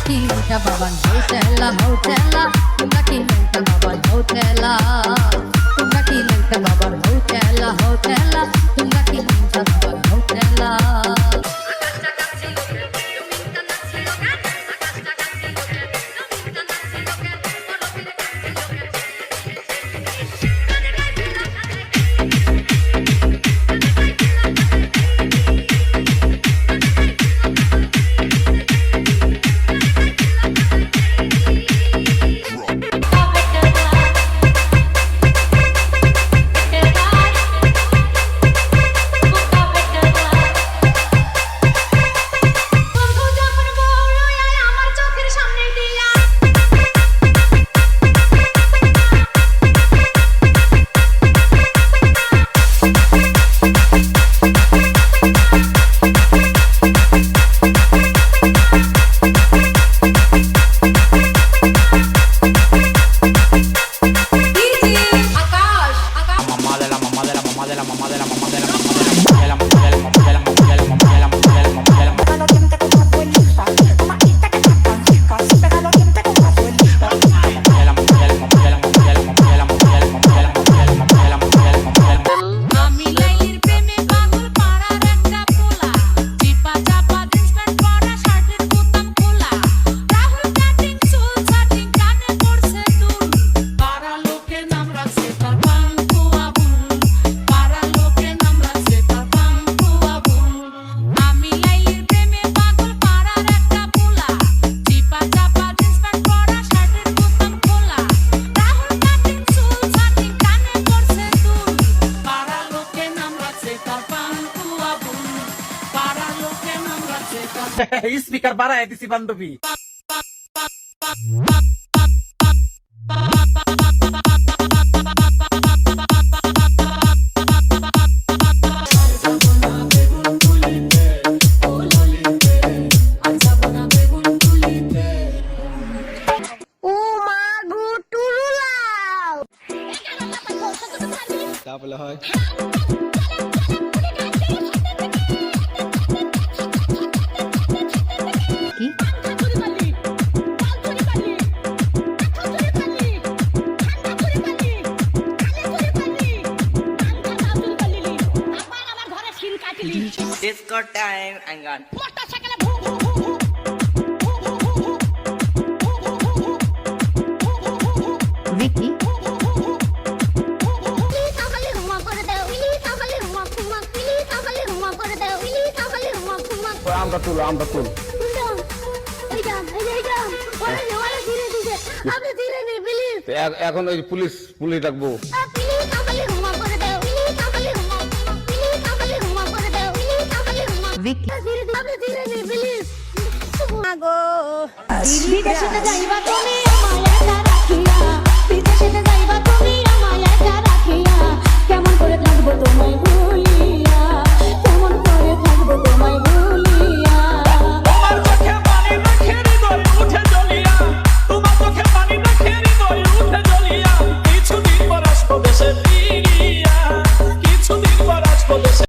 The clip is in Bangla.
kinta baban hotela hotela tunga kinta baban hotela tunga kinta baban hotela hotela tunga kinta baban hotela speaker বাড়ায় দিছি বান্ধবী। তাহলে হয় Disco time and gone. Vicky আমরা তুল এখন ওই পুলিশ ডাকবো। Vicky বিদেশে যাইবা তুমি আমায় একা রাখিয়া বিদেশে যাইবা তুমি আমায় একা রাখিয়া কেমন করে থাকবো তোমায়